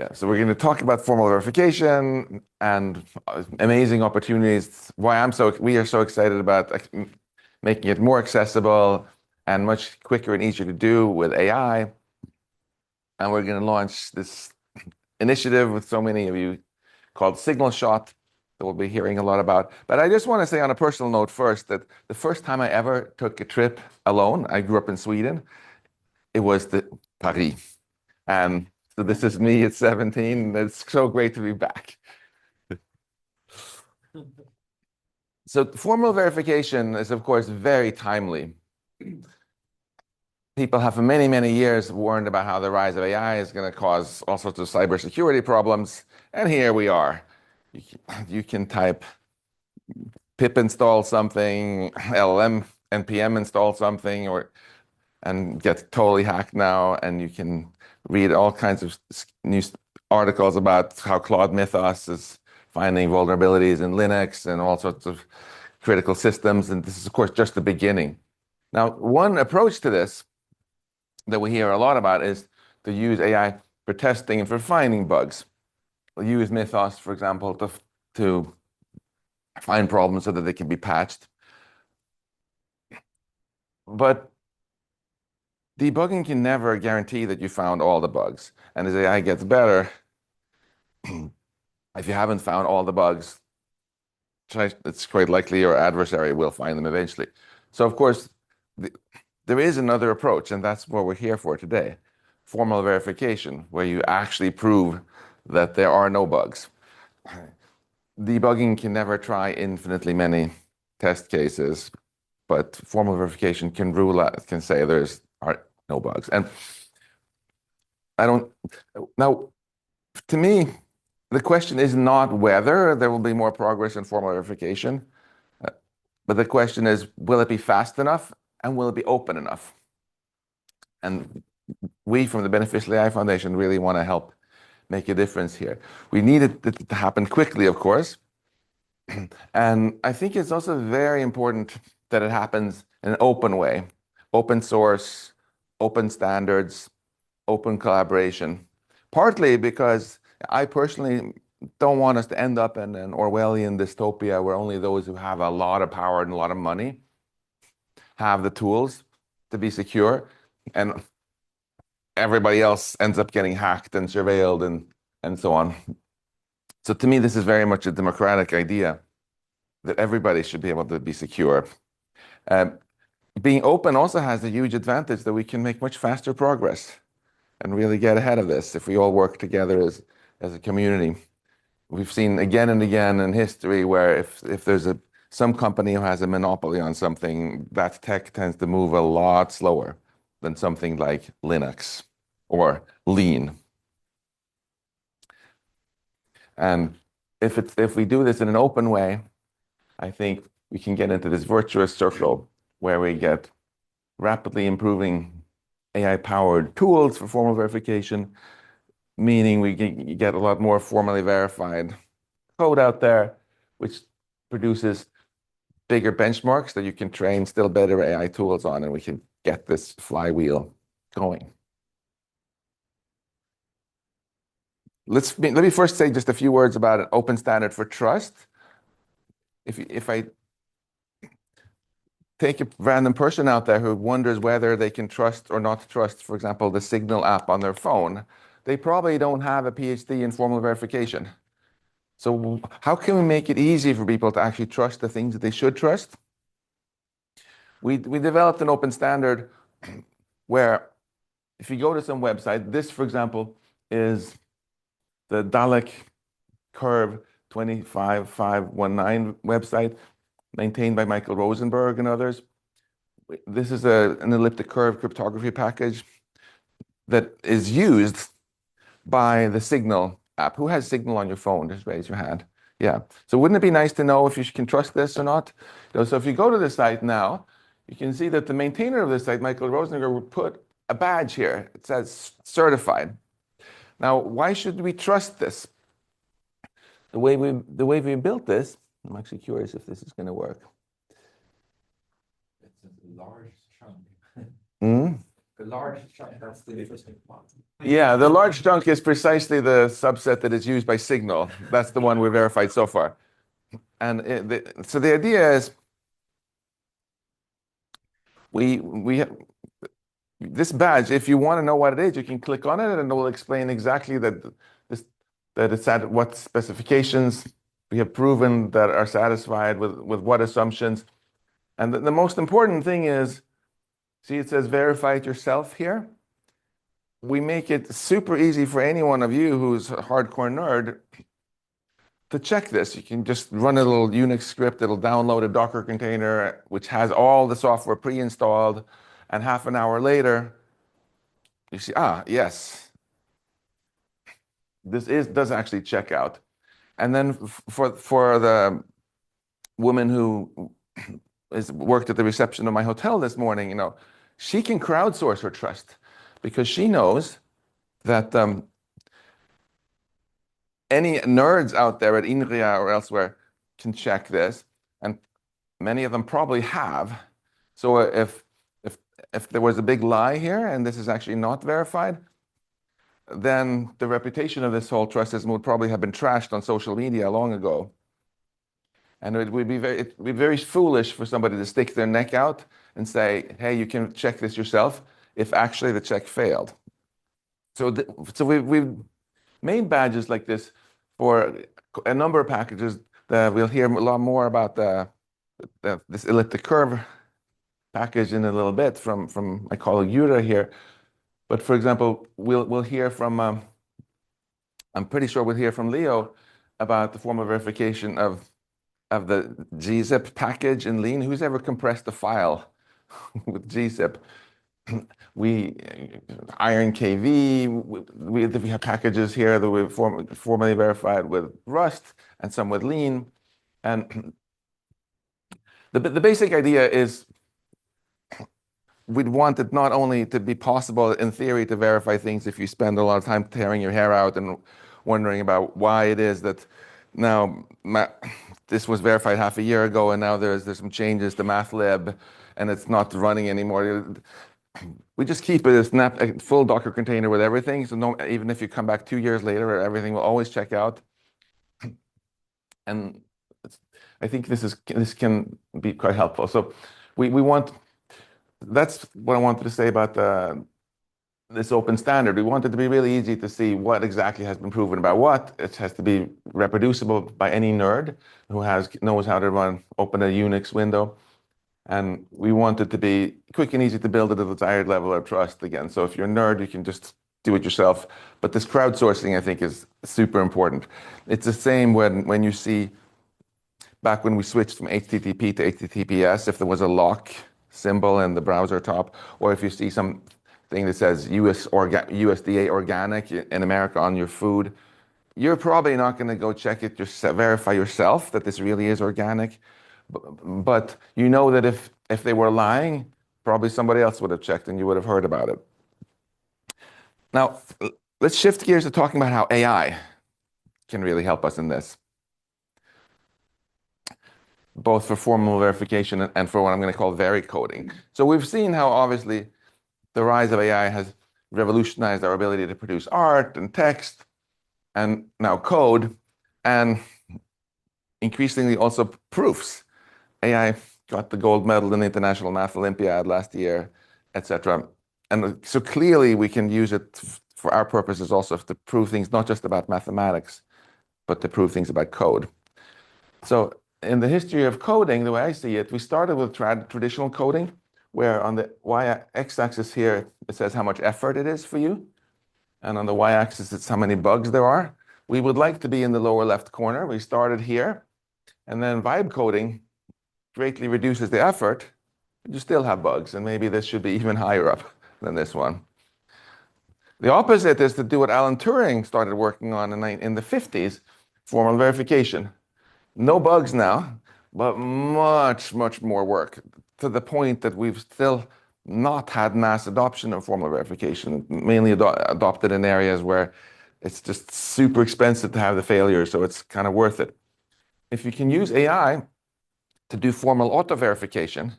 Yeah, so we're going to talk about formal verification and amazing opportunities. We are so excited about making it more accessible and much quicker and easier to do with AI. And we're going to launch this initiative with so many of you called Signal Shot that we'll be hearing a lot about. But I just want to say on a personal note first that the first time I ever took a trip alone, I grew up in Sweden, it was to Paris. And so this is me at 17. It's so great to be back. So formal verification is, of course, very timely. People have for many, many years warned about how the rise of AI is going to cause all sorts of cybersecurity problems. And here we are. You can type pip install something, LLM, NPM install something, and get totally hacked now. And you can read all kinds of news articles about how Claude Mythos is finding vulnerabilities in Linux and all sorts of critical systems. And this is, of course, just the beginning. Now, one approach to this that we hear a lot about is to use AI for testing and for finding bugs. We'll use Mythos, for example, to find problems so that they can be patched. But debugging can never guarantee that you found all the bugs. And as AI gets better, if you haven't found all the bugs, it's quite likely your adversary will find them eventually. So, of course, there is another approach, and that's what we're here for today. Formal verification, where you actually prove that there are no bugs. Debugging can never try infinitely many test cases, but formal verification can rule out, can say are no bugs. And now, to me, the question is not whether there will be more progress in formal verification, but the question is, will it be fast enough and will it be open enough? And we from the Beneficial AI Foundation really want to help make a difference here. We need it to happen quickly, of course. And I think it's also very important that it happens in an open way, open source, open standards, open collaboration. Partly because I personally don't want us to end up in an Orwellian dystopia where only those who have a lot of power and a lot of money have the tools to be secure, and everybody else ends up getting hacked and surveilled and so on. So to me, this is very much a democratic idea that everybody should be able to be secure. Being open also has a huge advantage that we can make much faster progress and really get ahead of this if we all work together as a community. We've seen again and again in history where if there's some company who has a monopoly on something, that tech tends to move a lot slower than something like Linux or Lean. And if we do this in an open way, I think we can get into this virtuous circle where we get rapidly improving AI-powered tools for formal verification, meaning we get a lot more formally verified code out there, which produces bigger benchmarks that you can train still better AI tools on, and we can get this flywheel going. Let me first say just a few words about an open standard for trust. If I take a random person out there who wonders whether they can trust or not trust, for example, the Signal app on their phone, they probably don't have a PhD in formal verification. So how can we make it easy for people to actually trust the things that they should trust? We developed an open standard where if you go to some website, this, for example, is the Dalek Curve 25519 website maintained by Michael Rosenberg and others. This is an elliptic curve cryptography package that is used by the Signal app. Who has Signal on your phone? Just raise your hand. Yeah. So wouldn't it be nice to know if you can trust this or not? So if you go to the site now, you can see that the maintainer of the site, Michael Rosenberg, would put a badge here. It says certified. Now, why should we trust this? The way we built this, I'm actually curious if this is going to work. It's a large chunk. The large chunk, that's the interesting one. Yeah, the large chunk is precisely the subset that is used by Signal. That's the one we verified so far. And so the idea is we have this badge. If you want to know what it is, you can click on it, and it will explain exactly that it's at what specifications we have proven that are satisfied with what assumptions. And the most important thing is, see, it says verify it yourself here. We make it super easy for any one of you who's a hardcore nerd to check this. You can just run a little Unix script. It'll download a Docker container, which has all the software pre-installed. And half an hour later, you see, yes, this does actually check out. And then for the woman who worked at the reception of my hotel this morning, she can crowdsource her trust because she knows that any nerds out there at INRIA or elsewhere can check this, and many of them probably have. So if there was a big lie here and this is actually not verified, then the reputation of this whole trust system would probably have been trashed on social media long ago. And it would be very foolish for somebody to stick their neck out and say, hey, you can check this yourself, if actually the check failed. So we've made badges like this for a number of packages. We'll hear a lot more about this elliptic curve package in a little bit from my colleague Jure here. But for example, we'll hear from, I'm pretty sure we'll hear from Leo about the formal verification of the gzip package in Lean. Who's ever compressed a file with gzip? We iron KV, we have packages here that we've formally verified with Rust and some with Lean. And the basic idea is we'd want it not only to be possible in theory to verify things if you spend a lot of time tearing your hair out and wondering about why it is that now this was verified half a year ago and now there's some changes to MathLib and it's not running anymore. We just keep it a full Docker container with everything. So even if you come back 2 years later, everything will always check out. And I think this can be quite helpful. So that's what I wanted to say about this open standard. We want it to be really easy to see what exactly has been proven about what. It has to be reproducible by any nerd who knows how to open a Unix window. And we want it to be quick and easy to build at the desired level of trust again. So if you're a nerd, you can just do it yourself. But this crowdsourcing, I think, is super important. It's the same when you see, back when we switched from HTTP to HTTPS, if there was a lock symbol in the browser top, or if you see something that says USDA organic in America on your food, you're probably not going to go check it yourself, verify yourself that this really is organic. But you know that if they were lying, probably somebody else would have checked and you would have heard about it. Now, let's shift gears to talking about how AI can really help us in this, both for formal verification and for what I'm going to call vericoding. So we've seen how obviously the rise of AI has revolutionized our ability to produce art and text and now code, and increasingly also proofs. AI got the gold medal in the International Math Olympiad last year, etc. And so clearly we can use it for our purposes also to prove things not just about mathematics, but to prove things about code. So in the history of coding, the way I see it, we started with traditional coding, where on the x-axis here, it says how much effort it is for you. And on the y-axis, it's how many bugs there are. We would like to be in the lower left corner. We started here. And then vibe coding greatly reduces the effort. You still have bugs. And maybe this should be even higher up than this one. The opposite is to do what Alan Turing started working on in the 50s, formal verification. No bugs now, but much, much more work, to the point that we've still not had mass adoption of formal verification, mainly adopted in areas where it's just super expensive to have the failure, so it's kind of worth it. If you can use AI to do formal auto verification,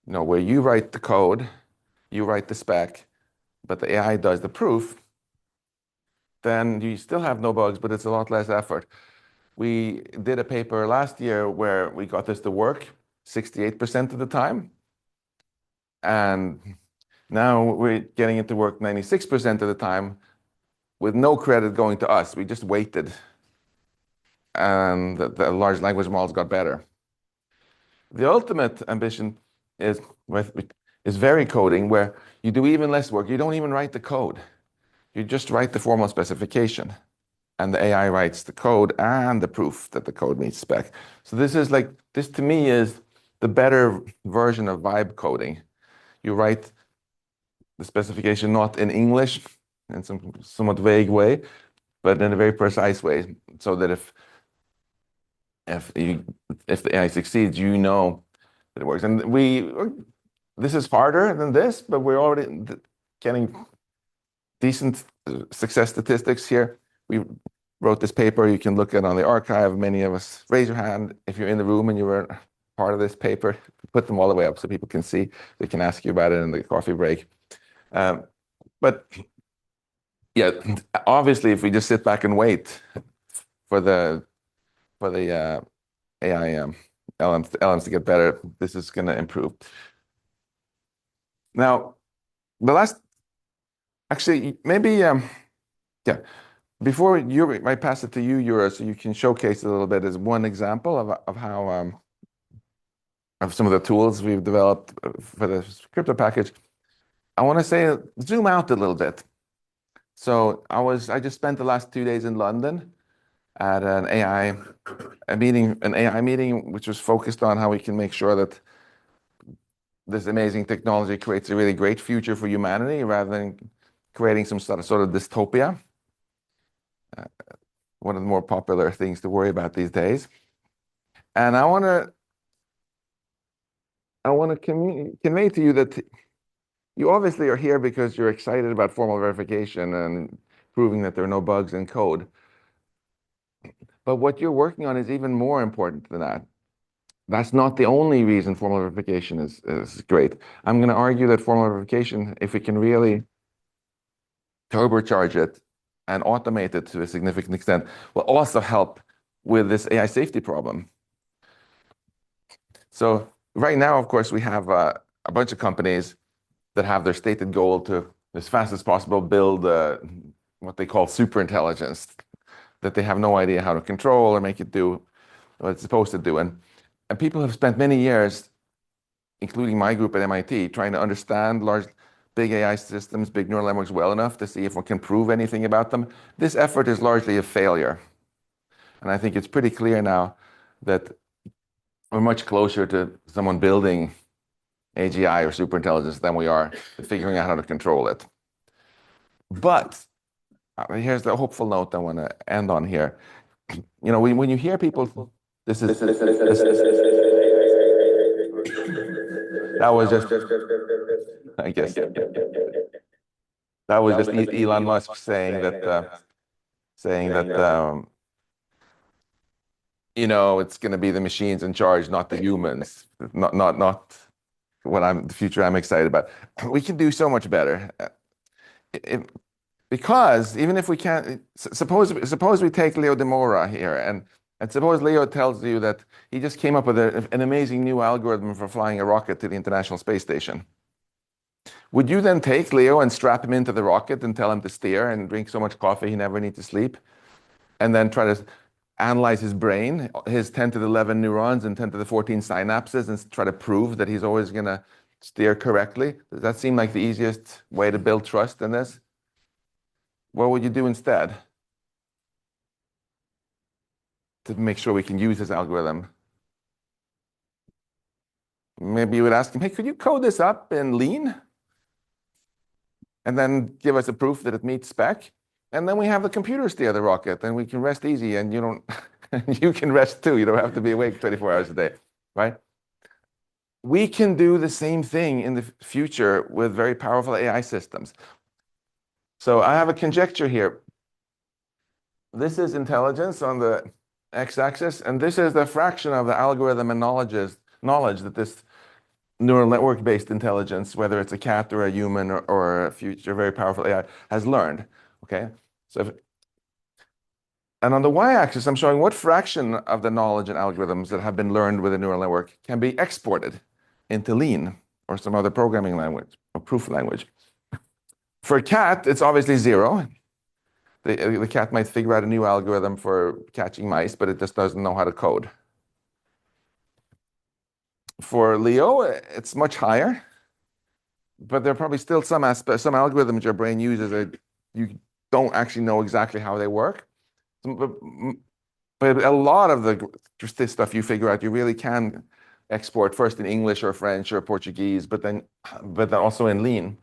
where you write the code, you write the spec, but the AI does the proof, then you still have no bugs, but it's a lot less effort. We did a paper last year where we got this to work 68% of the time. And now we're getting it to work 96% of the time with no credit going to us. We just waited. And the large language models got better. The ultimate ambition is VeriCoding, where you do even less work. You don't even write the code. You just write the formal specification. And the AI writes the code and the proof that the code meets spec. So this to me is the better version of vibe coding. You write the specification not in English in some somewhat vague way, but in a very precise way, so that if the AI succeeds, you know that it works. And this is harder than this, but we're already getting decent success statistics here. We wrote this paper. You can look at it on the archive. Many of us, raise your hand if you're in the room and you were part of this paper. Put them all the way up so people can see. They can ask you about it in the coffee break. But yeah, obviously, if we just sit back and wait for the AI LMs to get better, this is going to improve. Now, maybe yeah. Before I pass it to you, Jure, so you can showcase it a little bit as one example of how of some of the tools we've developed for the crypto package. I want to say zoom out a little bit. So I just spent the last 2 days in London at an AI meeting, which was focused on how we can make sure that this amazing technology creates a really great future for humanity rather than creating some sort of dystopia. One of the more popular things to worry about these days. And I want to convey to you that you obviously are here because you're excited about formal verification and proving that there are no bugs in code. But what you're working on is even more important than that. That's not the only reason formal verification is great. I'm going to argue that formal verification, if we can really turbocharge it and automate it to a significant extent, will also help with this AI safety problem. So right now, of course, we have a bunch of companies that have their stated goal to, as fast as possible, build what they call super intelligence that they have no idea how to control or make it do what it's supposed to do. And people have spent many years, including my group at MIT, trying to understand big AI systems, big neural networks well enough to see if one can prove anything about them. This effort is largely a failure. And I think it's pretty clear now that we're much closer to someone building AGI or superintelligence than we are to figuring out how to control it. But here's the hopeful note I want to end on here. You know, when you hear people, that was just, I guess, that was just Elon Musk saying that, you know, it's going to be the machines in charge, not the humans, not the future I'm excited about. We can do so much better. Because even if we can't, suppose we take Leo de Moura here, and suppose Leo tells you that he just came up with an amazing new algorithm for flying a rocket to the International Space Station. Would you then take Leo and strap him into the rocket and tell him to steer and drink so much coffee he never needs to sleep? And then try to analyze his brain, his 10 to the 11 neurons and 10 to the 14 synapses, and try to prove that he's always going to steer correctly? Does that seem like the easiest way to build trust in this? What would you do instead to make sure we can use this algorithm? Maybe you would ask him, hey, could you code this up in Lean? And then give us a proof that it meets spec. And then we have the computer steer the rocket and we can rest easy, and you can rest too. You don't have to be awake 24 hours a day, right? We can do the same thing in the future with very powerful AI systems. So I have a conjecture here. This is intelligence on the x-axis, and this is the fraction of the algorithm and knowledge that this neural network-based intelligence, whether it's a cat or a human or a future very powerful AI, has learned. Okay, and on the y-axis, I'm showing what fraction of the knowledge and algorithms that have been learned with a neural network can be exported into Lean or some other programming language or proof language. For a cat, it's obviously zero. The cat might figure out a new algorithm for catching mice, but it just doesn't know how to code. For Leo, it's much higher, but there are probably still some algorithms your brain uses that you don't actually know exactly how they work. But a lot of this stuff you figure out, you really can export first in English or French or Portuguese, but then also in Lean.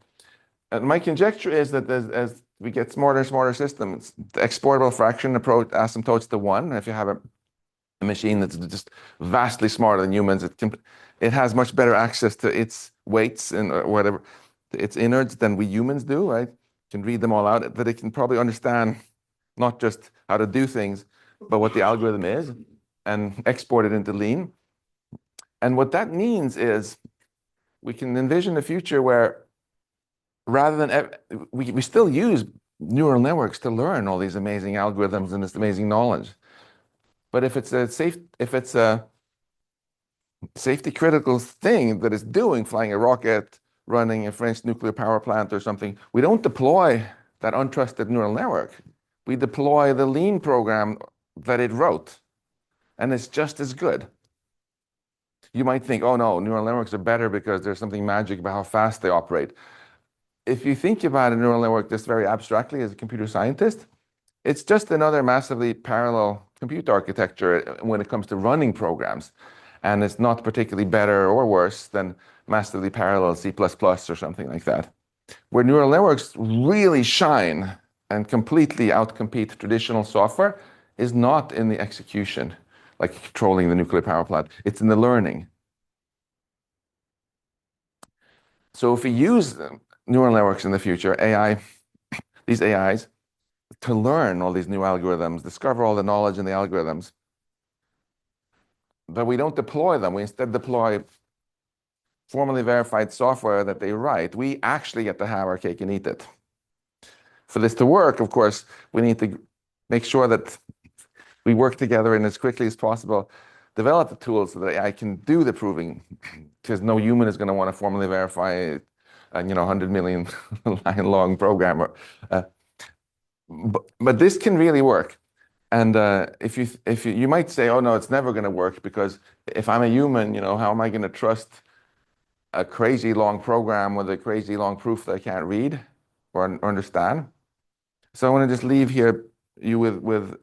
And my conjecture is that as we get smarter systems, the exportable fraction approach asymptotes to 1. If you have a machine that's just vastly smarter than humans, it has much better access to its weights and whatever, its innards than we humans do, right? Can read them all out, that it can probably understand not just how to do things, but what the algorithm is, and export it into Lean. And what that means is we can envision a future where rather than we still use neural networks to learn all these amazing algorithms and this amazing knowledge. But if it's a safety critical thing that is doing, flying a rocket, running a French nuclear power plant or something, we don't deploy that untrusted neural network. We deploy the Lean program that it wrote, and it's just as good. You might think, oh no, neural networks are better because there's something magic about how fast they operate. If you think about a neural network just very abstractly as a computer scientist, it's just another massively parallel compute architecture when it comes to running programs. And it's not particularly better or worse than massively parallel C++ or something like that. Where neural networks really shine and completely outcompete traditional software is not in the execution, like controlling the nuclear power plant. It's in the learning. So if we use neural networks in the future, these AIs, to learn all these new algorithms, discover all the knowledge in the algorithms, but we don't deploy them. We instead deploy formally verified software that they write. We actually get to have our cake and eat it. For this to work, of course, we need to make sure that we work together and as quickly as possible develop the tools so that AI can do the proving, because no human is going to want to formally verify a 100 million line long program. But this can really work. And if you might say, oh no, it's never going to work, because if I'm a human, how am I going to trust a crazy long program with a crazy long proof that I can't read or understand? So I want to just leave you with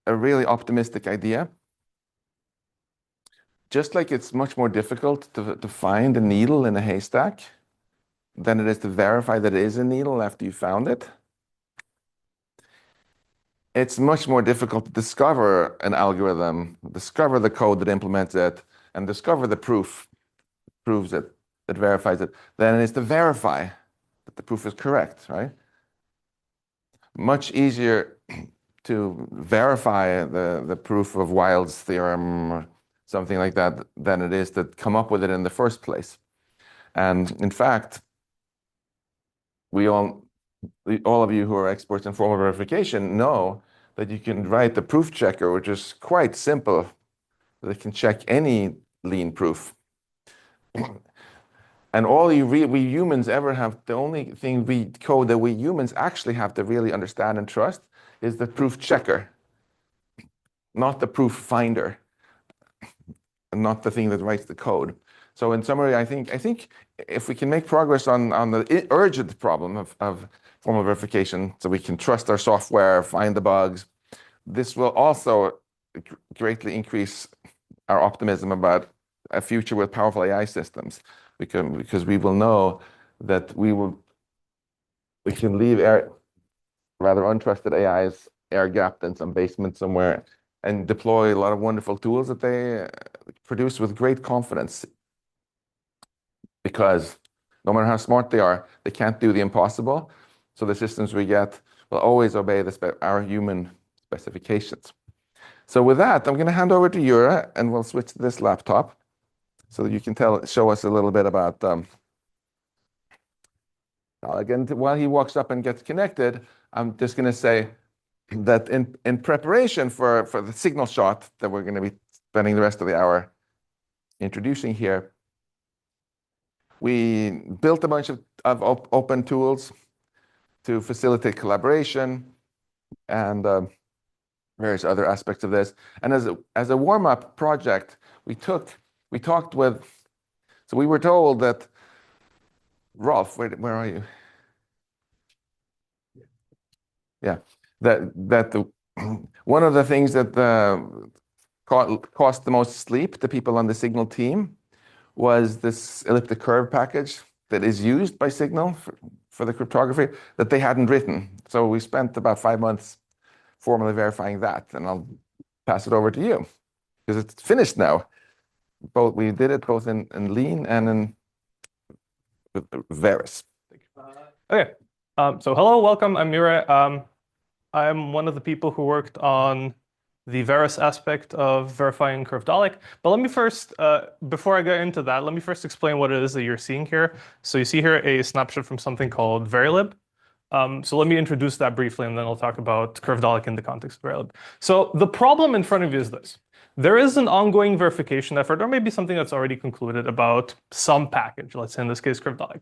a really optimistic idea. Just like it's much more difficult to find a needle in a haystack than it is to verify that it is a needle after you found it, it's much more difficult to discover an algorithm, discover the code that implements it, and discover the proof proves it, that verifies it, than it is to verify that the proof is correct, right? Much easier to verify the proof of Wild's theorem or something like that than it is to come up with it in the first place. And in fact, all of you who are experts in formal verification know that you can write the proof checker, which is quite simple, that it can check any Lean proof. And we humans ever have, the only thing we code that we humans actually have to really understand and trust is the proof checker, not the proof finder, and not the thing that writes the code. So in summary, I think if we can make progress on the urgent problem of formal verification, so we can trust our software, find the bugs, this will also greatly increase our optimism about a future with powerful AI systems, because we will know that we can leave rather untrusted AIs air-gapped in some basement somewhere and deploy a lot of wonderful tools that they produce with great confidence. Because no matter how smart they are, they can't do the impossible. So the systems we get will always obey our human specifications. So with that, I'm going to hand over to Jure, and we'll switch to this laptop. So you can show us a little bit about, again, while he walks up and gets connected, I'm just going to say that in preparation for the signal shot that we're going to be spending the rest of the hour introducing here, we built a bunch of open tools to facilitate collaboration and various other aspects of this. And as a warm-up project, we talked with, so we were told that, Rolf, where are you? Yeah, that one of the things that cost the most sleep to people on the Signal team was this elliptic curve package that is used by Signal for the cryptography that they hadn't written. So we spent about 5 months formally verifying that, and I'll pass it over to you because it's finished now. We did it both in Lean and in Verus. Okay, so hello, welcome. I'm Jure. I'm one of the people who worked on the Verus aspect of verifying Curvedalic. But let me first, before I get into that, let me first explain what it is that you're seeing here. So you see here a snapshot from something called VeriLib. So let me introduce that briefly, and then I'll talk about Curvedalic in the context of VeriLib. So the problem in front of you is this. There is an ongoing verification effort, or maybe something that's already concluded about some package, let's say in this case Curvedalic.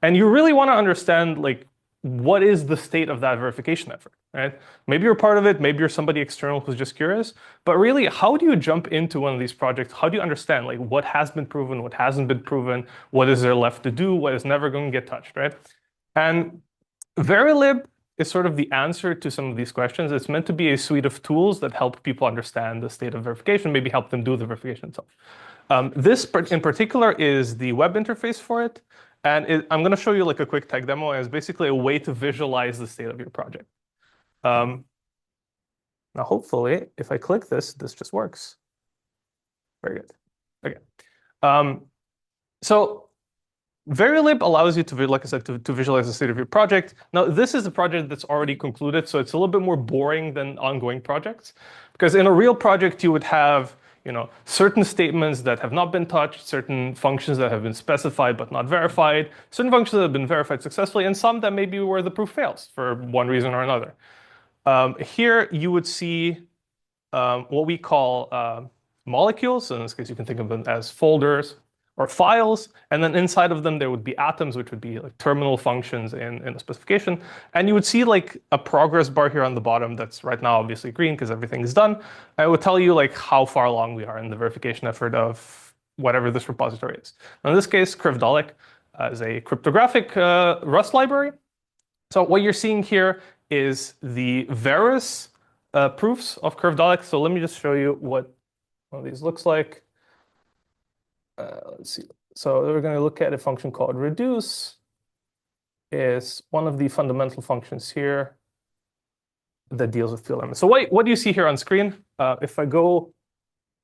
And you really want to understand, like, what is the state of that verification effort, right? Maybe you're part of it, maybe you're somebody external who's just curious, but really, how do you jump into one of these projects? How do you understand, like, what has been proven, what hasn't been proven, what is there left to do, what is never going to get touched, right? And VeriLib is sort of the answer to some of these questions. It's meant to be a suite of tools that help people understand the state of verification, maybe help them do the verification itself. This in particular is the web interface for it. And I'm going to show you like a quick tech demo as basically a way to visualize the state of your project. Now, hopefully, if I click this, this just works. Very good. Okay. So VeriLib allows you to, like I said, to visualize the state of your project. Now, this is a project that's already concluded, so it's a little bit more boring than ongoing projects. Because in a real project, you would have certain statements that have not been touched, certain functions that have been specified but not verified, certain functions that have been verified successfully, and some that maybe where the proof fails for one reason or another. Here you would see what we call molecules. So in this case, you can think of them as folders or files, and then inside of them there would be atoms, which would be like terminal functions in a specification. And you would see like a progress bar here on the bottom that's right now obviously green because everything is done. I would tell you like how far along we are in the verification effort of whatever this repository is. Now, in this case, Curvedalic is a cryptographic Rust library. So what you're seeing here is the Verus proofs of Curvedalic. So let me just show you what one of these looks like. Let's see. So we're going to look at a function called reduce. Is one of the fundamental functions here that deals with field elements. So what do you see here on screen? If I go,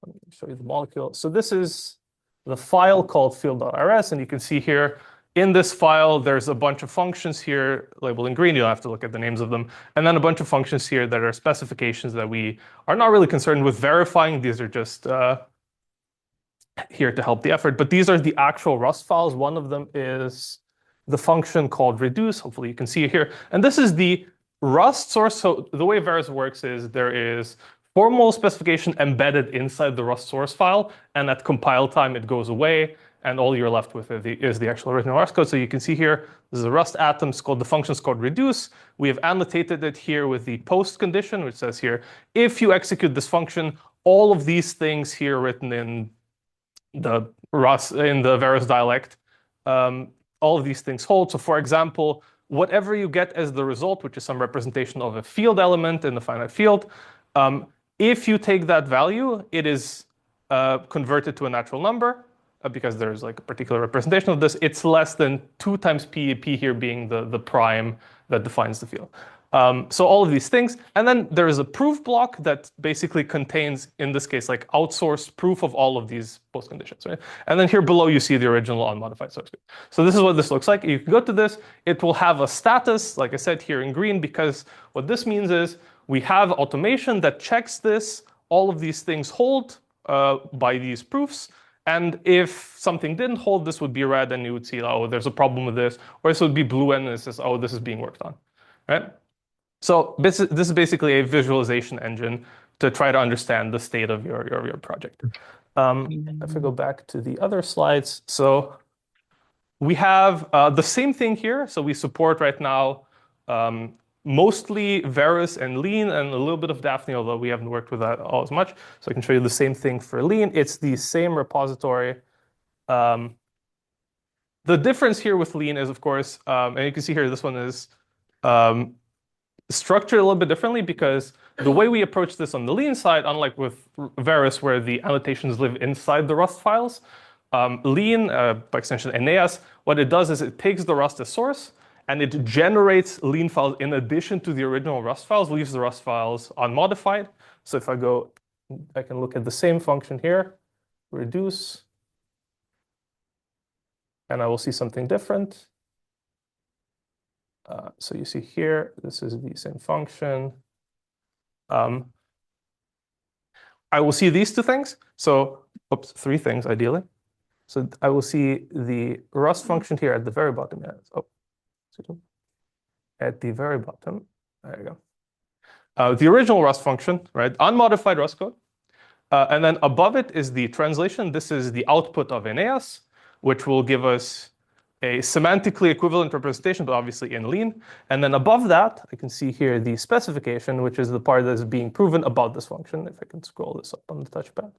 let me show you the molecule. So this is the file called field.rs, and you can see here in this file, there's a bunch of functions here labeled in green. You don't have to look at the names of them. And then a bunch of functions here that are specifications that we are not really concerned with verifying. These are just here to help the effort, but these are the actual Rust files. One of them is the function called reduce. Hopefully you can see it here. And this is the Rust source. So the way Verus works is there is formal specification embedded inside the Rust source file, and at compile time it goes away, and all you're left with is the actual original Rust code. So you can see here, this is a Rust atom called, the function's called reduce. We have annotated it here with the post condition, which says here, if you execute this function, all of these things here written in the Verus dialect, all of these things hold. So for example, whatever you get as the result, which is some representation of a field element in the finite field, if you take that value, it is converted to a natural number because there's like a particular representation of this. It's less than 2 times p, p here being the prime that defines the field. So all of these things. And then there is a proof block that basically contains, in this case, like outsourced proof of all of these post conditions, right? And then here below, you see the original unmodified source code. So this is what this looks like. You can go to this. It will have a status, like I said, here in green, because what this means is we have automation that checks this. All of these things hold by these proofs. And if something didn't hold, this would be red, and you would see, oh, there's a problem with this. Or this would be blue, and this is, oh, this is being worked on, right? So this is basically a visualization engine to try to understand the state of your project. If I go back to the other slides, so we have the same thing here. So we support right now mostly Verus and Lean and a little bit of Daphne, although we haven't worked with that all as much. So I can show you the same thing for Lean. It's the same repository. The difference here with Lean is, of course, and you can see here, this one is structured a little bit differently because the way we approach this on the Lean side, unlike with Verus, where the annotations live inside the Rust files, Lean, by extension Aeneas, what it does is it takes the Rust as source and it generates Lean files in addition to the original Rust files, leaves the Rust files unmodified. So if I go, I can look at the same function here, reduce, and I will see something different. So you see here, this is the same function. I will see these two things. So, oops, three things ideally. So I will see the Rust function here at the very bottom. At the very bottom, there you go. The original Rust function, right? Unmodified Rust code. And then above it is the translation. This is the output of Aeneas, which will give us a semantically equivalent representation, but obviously in Lean. And then above that, I can see here the specification, which is the part that is being proven about this function. If I can scroll this up on the touchpad.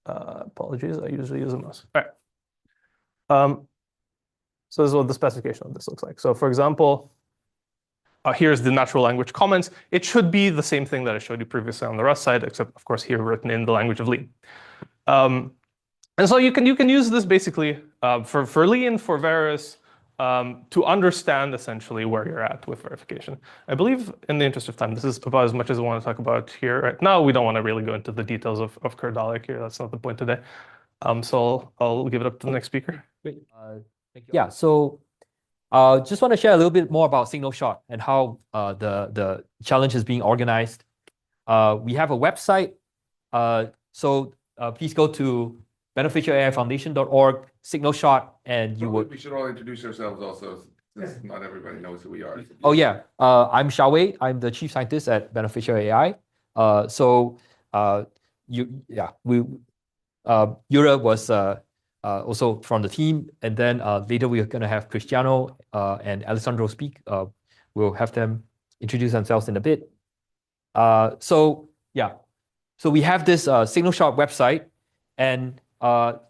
Apologies, I usually use a mouse. All right. So this is what the specification of this looks like. So for example, here's the natural language comments. It should be the same thing that I showed you previously on the Rust side, except of course here written in the language of Lean. And so you can use this basically for Lean, for Verus, to understand essentially where you're at with verification. I believe in the interest of time, this is about as much as I want to talk about here right now. We don't want to really go into the details of Kerdalic here. That's not the point today. So I'll give it up to the next speaker. Great. Thank you. Yeah, so just want to share a little bit more about Signal Shot and how the challenge is being organized. We have a website. So please go to beneficialaifoundation.org, Signal Shot, and you would. We should all introduce ourselves also, since not everybody knows who we are. Oh yeah, I'm Shaowei. I'm the chief scientist at Beneficial AI. Jure was also from the team, and then later we're going to have Christiano and Alessandro speak. We'll have them introduce themselves in a bit. So we have this Signal Shot website, and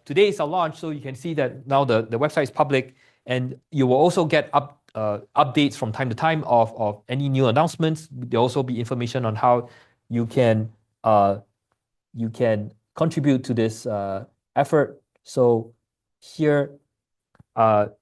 today is our launch, so you can see that now the website is public, and you will also get updates from time to time of any new announcements. There'll also be information on how you can contribute to this effort. So here there'll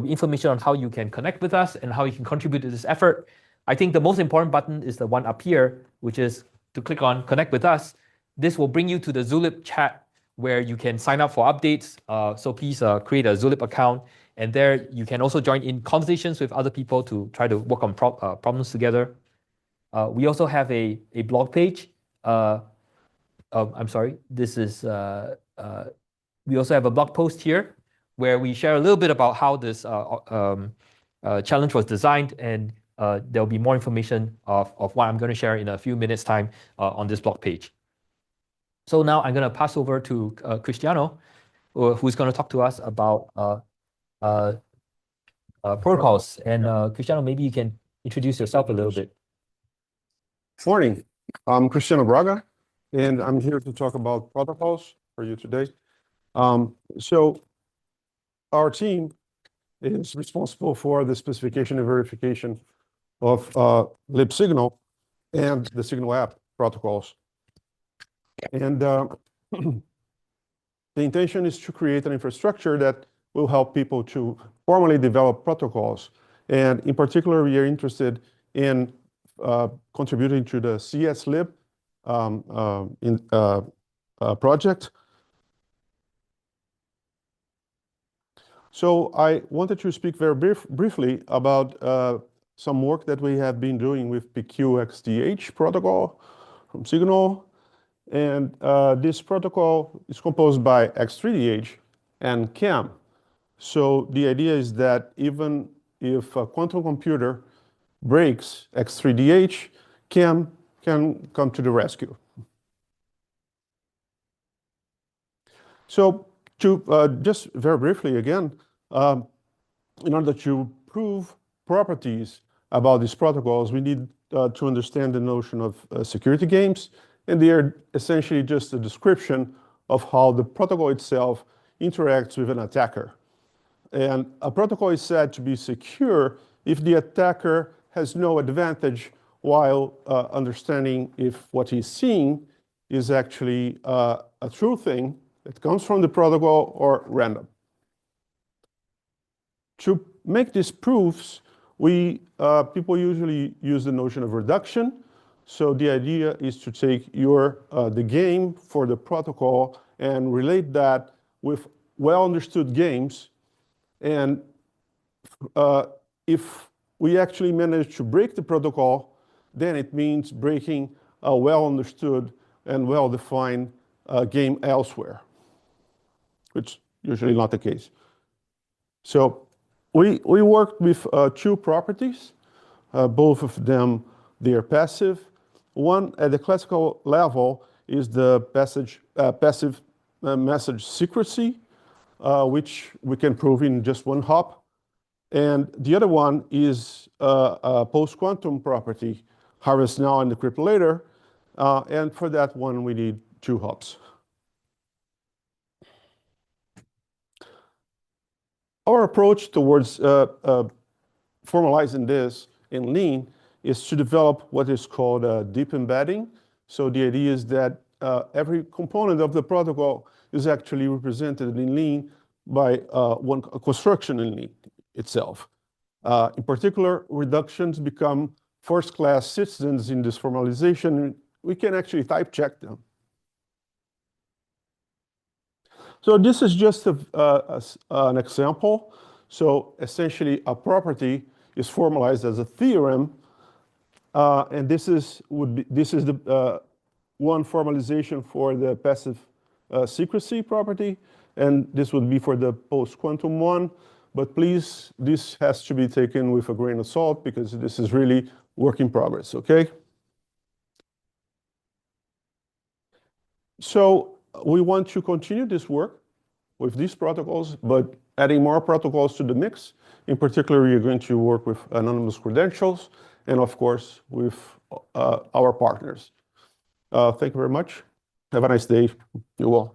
be information on how you can connect with us and how you can contribute to this effort. I think the most important button is the one up here, which is to click on Connect with Us. This will bring you to the Zulip chat where you can sign up for updates. So please create a Zulip account, and there you can also join in conversations with other people to try to work on problems together. We also have a blog page. I'm sorry, this is, we also have a blog post here where we share a little bit about how this challenge was designed, and there'll be more information of what I'm going to share in a few minutes' time on this blog page. So now I'm going to pass over to Christiano, who's going to talk to us about protocols. And Christiano, maybe you can introduce yourself a little bit. Morning, I'm Christiano Braga, and I'm here to talk about protocols for you today. So our team is responsible for the specification and verification of libsignal and the Signal app protocols. And the intention is to create an infrastructure that will help people to formally develop protocols. And in particular, we are interested in contributing to the CSLib project. So I wanted to speak very briefly about some work that we have been doing with PQXDH protocol from Signal. And this protocol is composed by X3DH and CAM. So the idea is that even if a quantum computer breaks X3DH, CAM can come to the rescue. So to just very briefly again, in order to prove properties about these protocols, we need to understand the notion of security games, and they are essentially just a description of how the protocol itself interacts with an attacker. And a protocol is said to be secure if the attacker has no advantage while understanding if what he's seeing is actually a true thing that comes from the protocol or random. To make these proofs, people usually use the notion of reduction. So the idea is to take the game for the protocol and relate that with well-understood games. And if we actually manage to break the protocol, then it means breaking a well-understood and well-defined game elsewhere, which is usually not the case. So we worked with two properties. Both of them, they are passive. One at the classical level is the passive message secrecy, which we can prove in just one hop. And the other one is a post-quantum property, harvest now and decrypt later. And for that one, we need 2 hops. Our approach towards formalizing this in Lean is to develop what is called deep embedding. So the idea is that every component of the protocol is actually represented in Lean by one construction in Lean itself. In particular, reductions become first-class citizens in this formalization. We can actually type check them. So this is just an example. So essentially, a property is formalized as a theorem, and this is the one formalization for the passive secrecy property, and this would be for the post-quantum one. But please, this has to be taken with a grain of salt because this is really work in progress. Okay. So we want to continue this work with these protocols, but adding more protocols to the mix. In particular, we are going to work with anonymous credentials and, of course, with our partners. Thank you very much. Have a nice day. You all.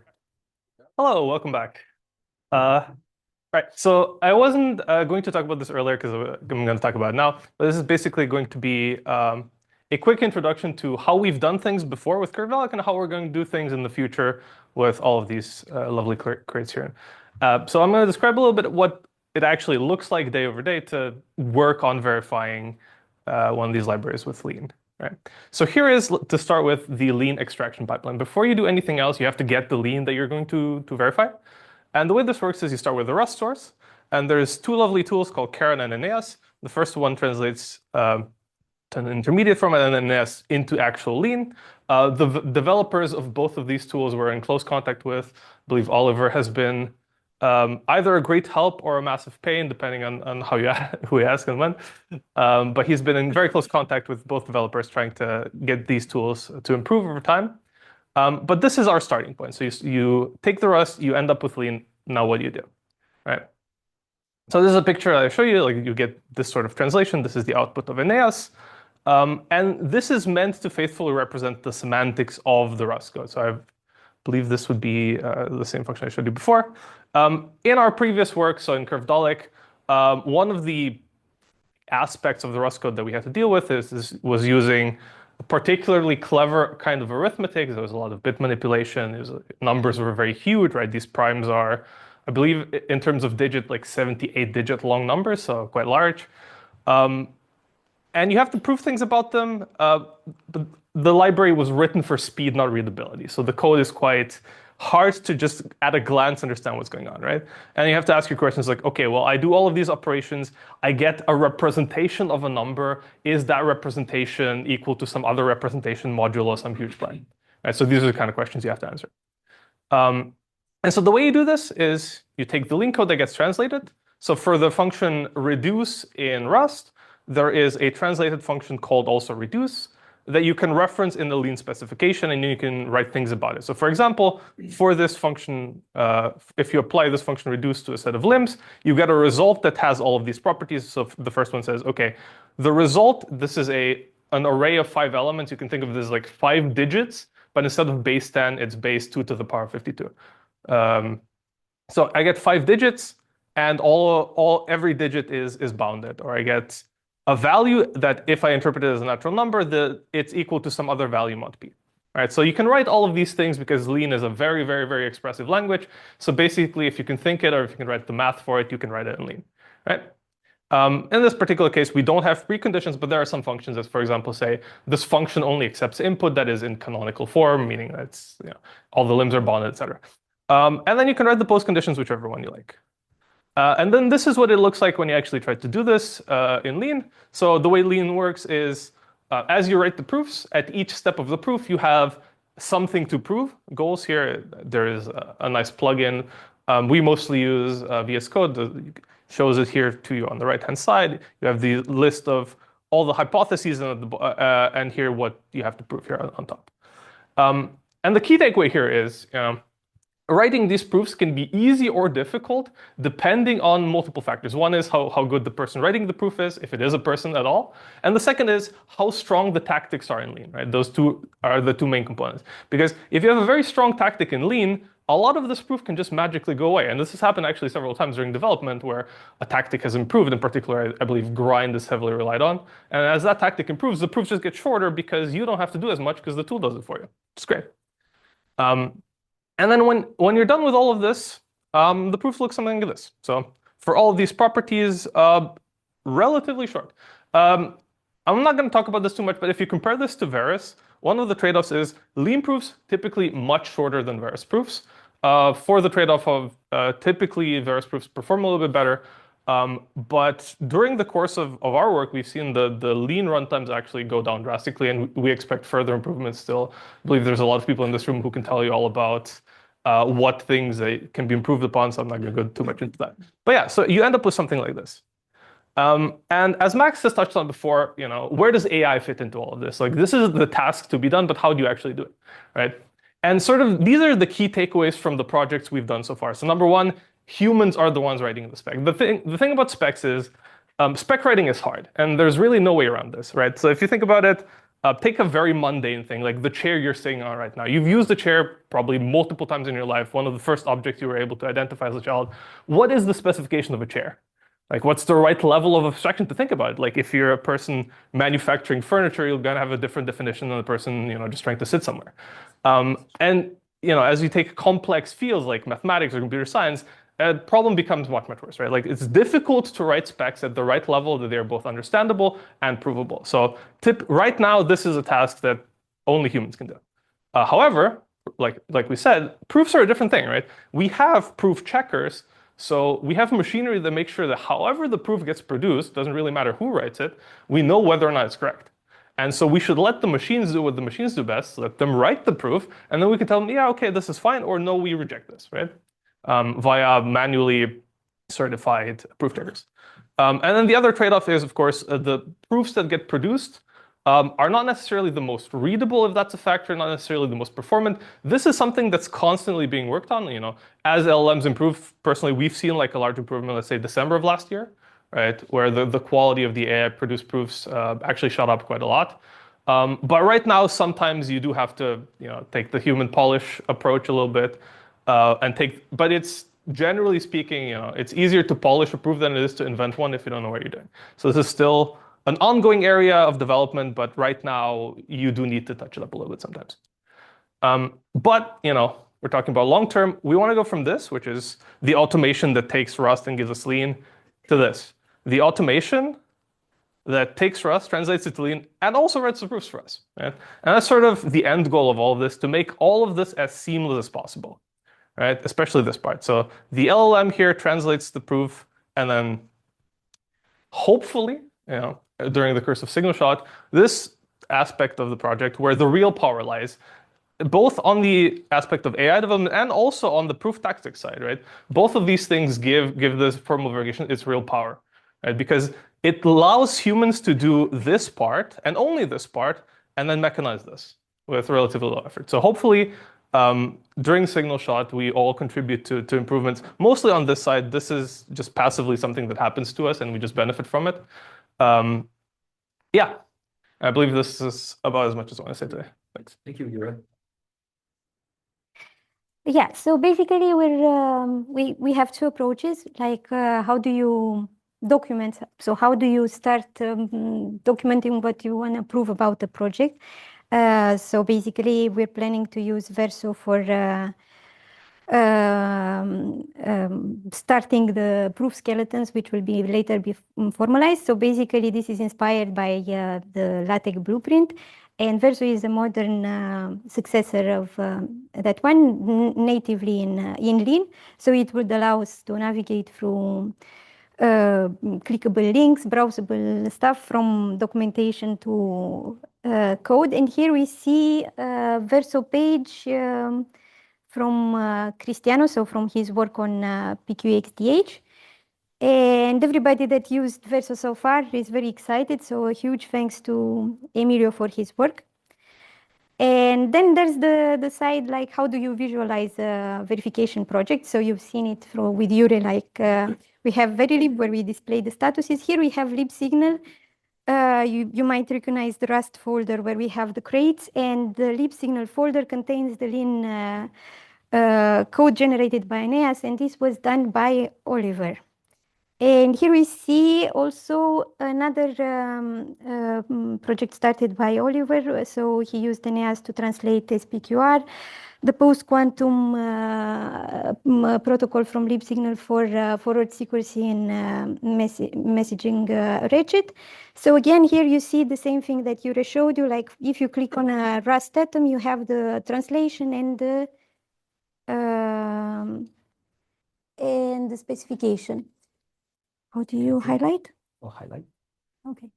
Hello, welcome back. Right, so I wasn't going to talk about this earlier because I'm going to talk about it now, but this is basically going to be a quick introduction to how we've done things before with Curvelic and how we're going to do things in the future with all of these lovely crates here. So I'm going to describe a little bit what it actually looks like day over day to work on verifying one of these libraries with Lean. Right. So here is, to start with, the Lean extraction pipeline. Before you do anything else, you have to get the Lean that you're going to verify. And the way this works is you start with the Rust source, and there's 2 lovely tools called Karen and Aeneas. The first one translates to an intermediate format and Aeneas into actual Lean. The developers of both of these tools were in close contact with. I believe Oliver has been either a great help or a massive pain, depending on how who you ask and when. But he's been in very close contact with both developers trying to get these tools to improve over time. But this is our starting point. So you take the Rust, you end up with Lean. Now what do you do, right? So this is a picture I show you. Like, you get this sort of translation. This is the output of Aeneas. And this is meant to faithfully represent the semantics of the Rust code. So I believe this would be the same function I showed you before. In our previous work, so in Curvedolic, one of the aspects of the Rust code that we had to deal with was using a particularly clever kind of arithmetic. There was a lot of bit manipulation. Numbers were very huge, right? These primes are, I believe, in terms of digit, like 78-digit long numbers, so quite large. And you have to prove things about them. But the library was written for speed, not readability. So the code is quite hard to just at a glance understand what's going on, right? And you have to ask your questions like, okay, well, I do all of these operations. I get a representation of a number. Is that representation equal to some other representation modulo some huge prime, Right? So these are the kind of questions you have to answer. And so the way you do this is you take the Lean code that gets translated. So for the function reduce in Rust, there is a translated function called also reduce that you can reference in the Lean specification, and you can write things about it. So for example, for this function, if you apply this function reduce to a set of limbs, you get a result that has all of these properties. So the first one says, okay, the result, this is an array of 5 elements. You can think of this as like 5 digits, but instead of base 10, it's base 2 to the power 52. So I get 5 digits, and every digit is bounded, or I get a value that if I interpret it as a natural number, it's equal to some other value mod p. All right, so you can write all of these things because Lean is a very, very, very expressive language. So basically, if you can think it or if you can write the math for it, you can write it in Lean. Right? In this particular case, we don't have preconditions, but there are some functions that, for example, say this function only accepts input that is in canonical form, meaning that all the limbs are bounded, etc. And then you can write the postconditions, whichever one you like. And then this is what it looks like when you actually try to do this in Lean. So the way Lean works is as you write the proofs, at each step of the proof, you have something to prove. Goals here, there is a nice plugin. We mostly use VS Code. It shows it here to you on the right-hand side. You have the list of all the hypotheses and here what you have to prove here on top. And the key takeaway here is, writing these proofs can be easy or difficult depending on multiple factors. One is how good the person writing the proof is, if it is a person at all. And the second is how strong the tactics are in Lean, right? Those two are the two main components. Because if you have a very strong tactic in Lean, a lot of this proof can just magically go away. And this has happened actually several times during development where a tactic has improved. In particular, I believe grind is heavily relied on. And as that tactic improves, the proofs just get shorter because you don't have to do as much because the tool does it for you. It's great. And then when you're done with all of this, the proof looks something like this. So for all of these properties, relatively short. I'm not going to talk about this too much, but if you compare this to Verus, one of the trade-offs is Lean proofs typically much shorter than Verus proofs. For the trade-off of typically Verus proofs perform a little bit better. But during the course of our work, we've seen the Lean runtimes actually go down drastically, and we expect further improvements still. I believe there's a lot of people in this room who can tell you all about what things can be improved upon, so I'm not going to go too much into that. But yeah, so you end up with something like this. And as Max has touched on before, where does AI fit into all of this? Like, this is the task to be done, but how do you actually do it, right? And sort of these are the key takeaways from the projects we've done so far. So number one, humans are the ones writing the spec. The thing about specs is spec writing is hard, and there's really no way around this, right? So if you think about it, take a very mundane thing, like the chair you're sitting on right now. You've used the chair probably multiple times in your life, one of the first objects you were able to identify as a child. What is the specification of a chair? Like, what's the right level of abstraction to think about? Like, if you're a person manufacturing furniture, you're going to have a different definition than a person, just trying to sit somewhere. And as you take complex fields like mathematics or computer science, the problem becomes much, much worse, right? Like, it's difficult to write specs at the right level that they're both understandable and provable. So right now, this is a task that only humans can do. However, like we said, proofs are a different thing, right? We have proof checkers. So we have machinery that makes sure that however the proof gets produced, doesn't really matter who writes it, we know whether or not it's correct. And so we should let the machines do what the machines do best, let them write the proof, and then we can tell them, yeah, okay, this is fine, or no, we reject this, right? Via manually certified proof checkers. And then the other trade-off is, of course, the proofs that get produced are not necessarily the most readable, if that's a factor, not necessarily the most performant. This is something that's constantly being worked on. As LLMs improve, personally, we've seen like a large improvement, let's say December of last year, right, where the quality of the AI-produced proofs actually shot up quite a lot. But right now, sometimes you do have to, take the human polish approach a little bit, but it's generally speaking, it's easier to polish a proof than it is to invent one if you don't know what you're doing. So this is still an ongoing area of development, but right now you do need to touch it up a little bit sometimes. But we're talking about long term. We want to go from this, which is the automation that takes Rust and gives us Lean, to this. The automation that takes Rust, translates it to Lean, and also writes the proofs for us. Right? And that's sort of the end goal of all of this, to make all of this as seamless as possible, right? Especially this part. So the LLM here translates the proof, and then hopefully, during the course of signal shot, this aspect of the project where the real power lies, both on the aspect of AI development and also on the proof tactics side, right? Both of these things give this formal verification its real power, right? Because it allows humans to do this part and only this part, and then mechanize this with relatively low effort. So hopefully, during signal shot, we all contribute to improvements. Mostly on this side, this is just passively something that happens to us, and we just benefit from it. Yeah, I believe this is about as much as I want to say today. Thanks. Thank you, Jure. Yeah, so basically we have two approaches, like how do you document? So how do you start documenting what you want to prove about the project? So basically we're planning to use Verso for starting the proof skeletons, which will be later be formalized. So basically this is inspired by the LaTeX blueprint. And Verso is a modern successor of that one, natively in Lean. So it would allow us to navigate through clickable links, browsable stuff from documentation to code. And here we see Verso page from Christiano, so from his work on PQXDH. And everybody that used Verso so far is very excited. So a huge thanks to Emilio for his work. And then there's the side, like how do you visualize a verification project? So you've seen it with Jure, like we have VeriLib where we display the statuses. Here we have libsignal. You might recognize the Rust folder where we have the crates, and the libsignal folder contains the Lean code generated by Aeneas, and this was done by Oliver. And here we see also another project started by Oliver. So he used Aeneas to translate SPQR, the post-quantum protocol from libsignal for forward sequencing and messaging ratchet. So again, here you see the same thing that Jure showed you. Like if you click on a Rust atom, you have the translation and the specification. How do you highlight? Oh, highlight. Okay.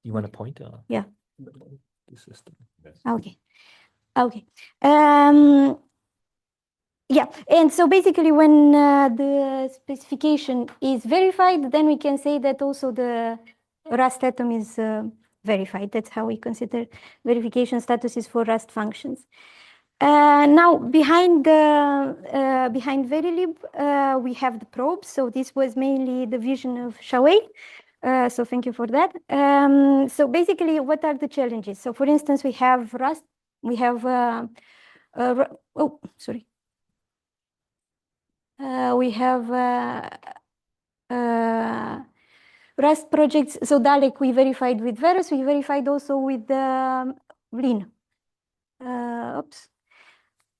You want to point? Yeah. The system. Okay. Okay. Yeah. And so basically when the specification is verified, then we can say that also the Rust atom is verified. That's how we consider verification statuses for Rust functions. Now behind VeriLib, we have the probes. So this was mainly the vision of Shaowei. So thank you for that. So basically, what are the challenges? So for instance, we have Rust. We have we have Rust projects. So Dalek we verified with Verus. We verified also with Lean. Oops.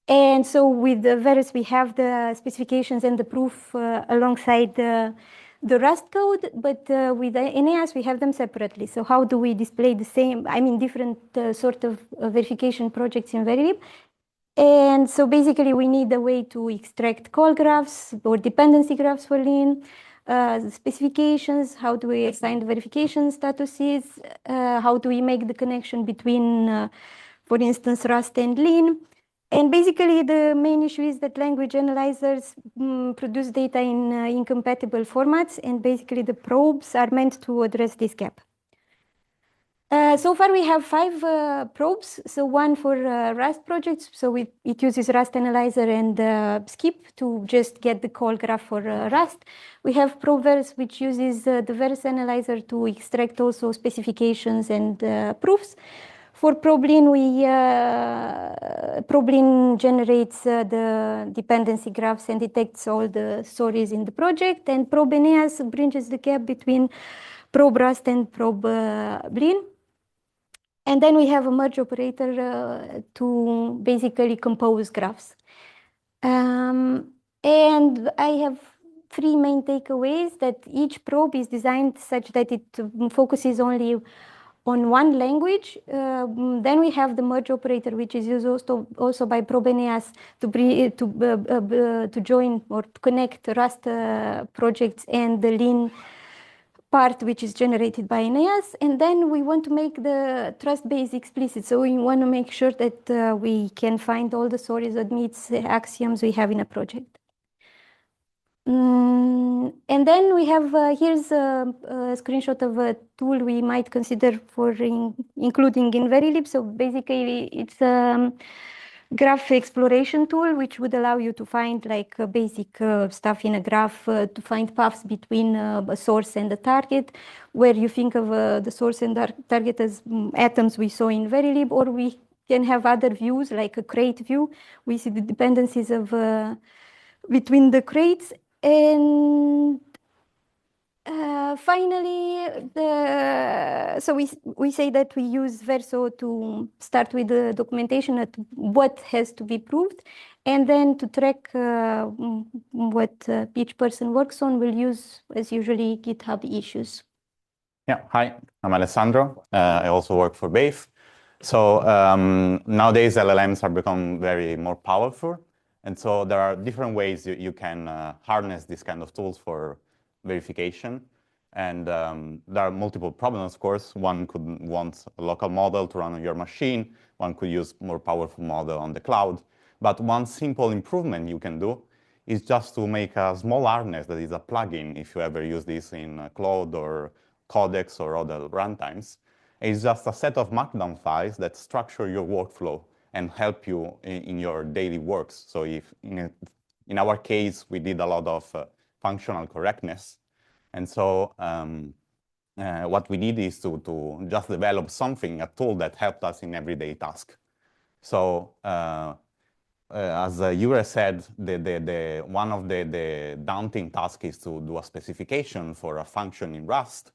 And so with the Verus, we have the specifications and the proof alongside the Rust code, but with the Aeneas, we have them separately. So how do we display the same, I mean, different sort of verification projects in VeriLib? And so basically, we need a way to extract call graphs or dependency graphs for Lean, specifications, how do we assign the verification statuses, how do we make the connection between, for instance, Rust and Lean. And basically, the main issue is that language analyzers produce data in incompatible formats, and basically the probes are meant to address this gap. So far, we have 5 probes. So one for Rust projects. So it uses Rust Analyzer and Skip to just get the call graph for Rust. We have ProVerse, which uses the Verse Analyzer to extract also specifications and proofs. For ProBlean, ProBlean generates the dependency graphs and detects all the stories in the project. And ProbeAeneas bridges the gap between ProbeRust and ProbeBlean. And then we have a merge operator to basically compose graphs. And I have 3 main takeaways: that each probe is designed such that it focuses only on one language. Then we have the merge operator, which is used also by ProbeAeneas to join or to connect Rust projects and the Lean part which is generated by Aeneas, and then we want to make the trust base explicit. So we want to make sure that we can find all the sources that meets the axioms we have in a project. And then we have, here's a screenshot of a tool we might consider for including in VeriLib. So basically it's a graph exploration tool, which would allow you to find like basic stuff in a graph, to find paths between a source and a target, where you think of the source and target as atoms we saw in VeriLib, or we can have other views like a crate view. We see the dependencies of between the crates. And finally, so we say that we use Verso to start with the documentation at what has to be proved, and then to track what each person works on, we'll use, as usually, GitHub issues. Yeah, hi, I'm Alessandro. I also work for BAIF. So nowadays LLMs are becoming very more powerful. And so there are different ways you can harness this kind of tools for verification. And there are multiple problems, of course. One could want a local model to run on your machine. One could use more powerful model on the cloud. But one simple improvement you can do is just to make a small harness that is a plugin, if you ever use this in Claude or Codex or other runtimes. It's just a set of Markdown files that structure your workflow and help you in your daily works. So if in our case, we did a lot of functional correctness. And so what we did is to just develop something, a tool that helped us in everyday task. So as Jure said, one of the daunting tasks is to do a specification for a function in Rust.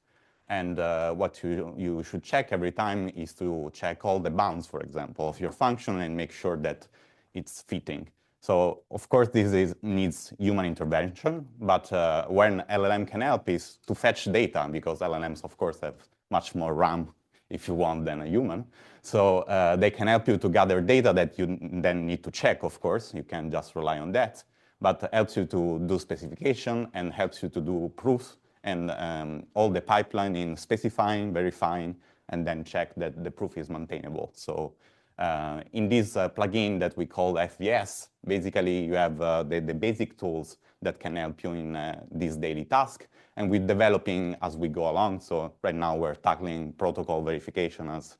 And what you should check every time is to check all the bounds, for example, of your function and make sure that it's fitting. So, of course, this needs human intervention, but when LLM can help is to fetch data, because LLMs, of course, have much more RAM, if you want, than a human. So they can help you to gather data that you then need to check, of course. You can't just rely on that, but helps you to do specification and helps you to do proofs and all the pipeline in specifying, verifying, and then check that the proof is maintainable. So in this plugin that we call FVS, basically you have the basic tools that can help you in this daily task. And we're developing as we go along. So right now we're tackling protocol verification, as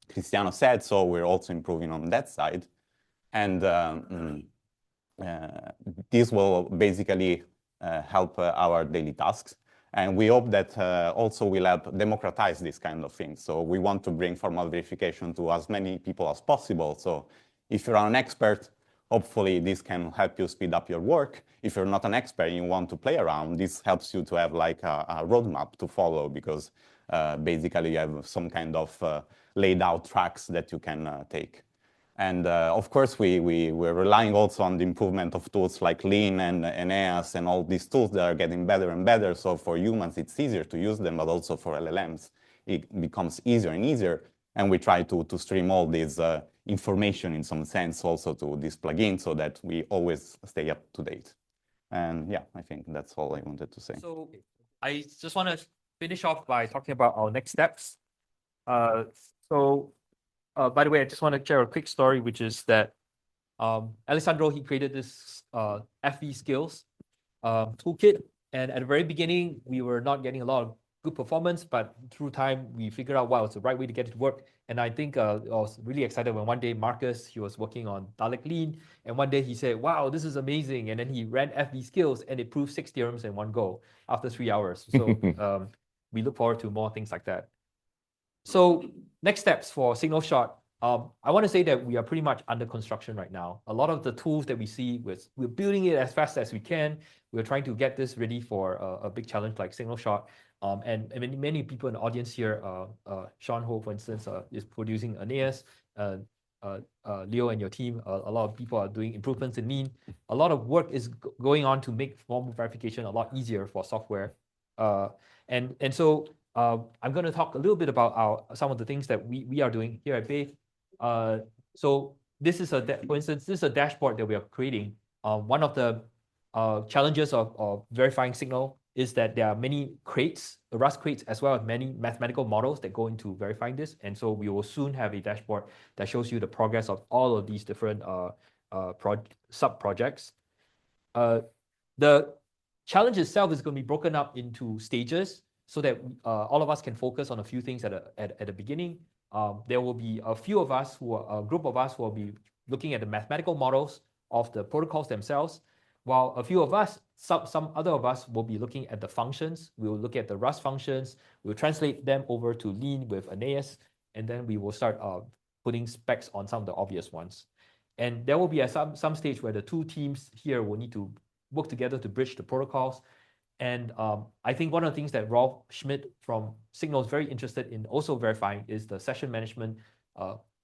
Christiano said. So we're also improving on that side. And this will basically help our daily tasks. And we hope that also will help democratize this kind of things. So we want to bring formal verification to as many people as possible. So if you're an expert, hopefully this can help you speed up your work. If you're not an expert and you want to play around, this helps you to have like a roadmap to follow, because basically you have some kind of laid out tracks that you can take. And of course, we're relying also on the improvement of tools like Lean and Aeneas and all these tools that are getting better and better. So for humans, it's easier to use them, but also for LLMs, it becomes easier and easier. And we try to stream all this information in some sense also to this plugin so that we always stay up to date. And yeah, I think that's all I wanted to say. So I just want to finish off by talking about our next steps. By the way, I just want to share a quick story, which is that Alessandro, he created this FV skills toolkit. And at the very beginning, we were not getting a lot of good performance, but through time, we figured out, wow, it's the right way to get it to work. And I think I was really excited when one day Marcus, he was working on Dalek Lean. And one day he said, wow, this is amazing. And then he ran FV skills and it proved 6 theorems in one go after 3 hours. So we look forward to more things like that. So next steps for Signal Shot. I want to say that we are pretty much under construction right now. A lot of the tools that we see, we're building it as fast as we can. We're trying to get this ready for a big challenge like Signal Shot. And many people in the audience here, Sean Ho, for instance, is producing Aeneas. Leo and your team, a lot of people are doing improvements in Lean. A lot of work is going on to make formal verification a lot easier for software. And so I'm going to talk a little bit about some of the things that we are doing here at BAIF. So this is for instance, this is a dashboard that we are creating. One of the challenges of verifying signal is that there are many crates, Rust crates, as well as many mathematical models that go into verifying this. And so we will soon have a dashboard that shows you the progress of all of these different sub-projects. The challenge itself is going to be broken up into stages so that all of us can focus on a few things at the beginning. There will be a group of us who will be looking at the mathematical models of the protocols themselves, while a few of us, some other of us will be looking at the functions. We will look at the Rust functions. We'll translate them over to Lean with Aeneas, and then we will start putting specs on some of the obvious ones. And there will be some stage where the two teams here will need to work together to bridge the protocols. And I think one of the things that Rolf Schmidt from Signal is very interested in also verifying is the session management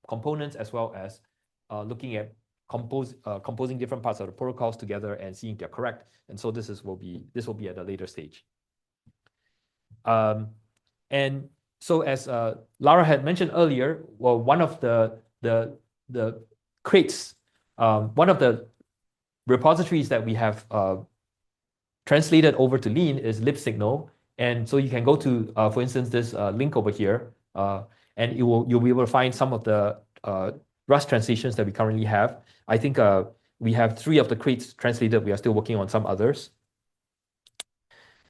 components, as well as looking at composing different parts of the protocols together and seeing if they're correct. And so this will be at a later stage. And so as Lara had mentioned earlier, well, one of the crates, one of the repositories that we have translated over to Lean is libsignal. And so you can go to, for instance, this link over here, and you'll be able to find some of the Rust translations that we currently have. I think we have 3 of the crates translated. We are still working on some others.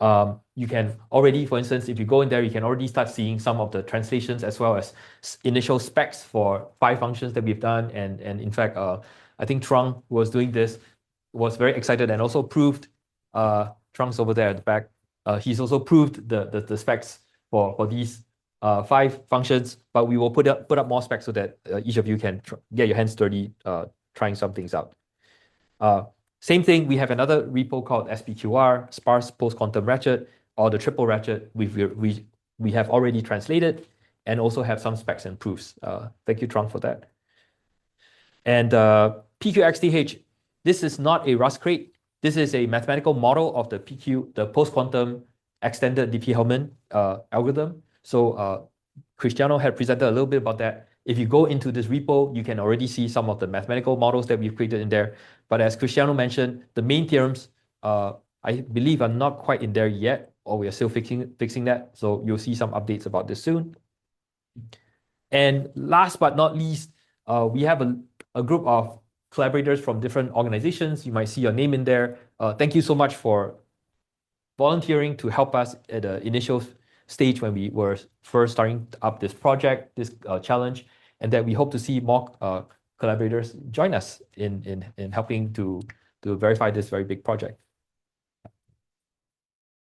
You can already, for instance, if you go in there, you can already start seeing some of the translations as well as initial specs for 5 functions that we've done. And in fact, I think Trung, who was doing this, was very excited and also proved, Trung's over there at the back, he's also proved the specs for these 5 functions, but we will put up more specs so that each of you can get your hands dirty trying some things out. Same thing, we have another repo called SPQR, sparse post-quantum ratchet, or the triple ratchet we have already translated and also have some specs and proofs. Thank you, Trung, for that. And PQXDH, this is not a Rust crate. This is a mathematical model of the PQ, the post-quantum extended Diffie-Hellman algorithm. So Christiano had presented a little bit about that. If you go into this repo, you can already see some of the mathematical models that we've created in there. But as Christiano mentioned, the main theorems, I believe, are not quite in there yet, or we are still fixing that. So you'll see some updates about this soon. And last but not least, we have a group of collaborators from different organizations. You might see your name in there. Thank you so much for volunteering to help us at the initial stage when we were first starting up this project, this challenge, and that we hope to see more collaborators join us in helping to verify this very big project.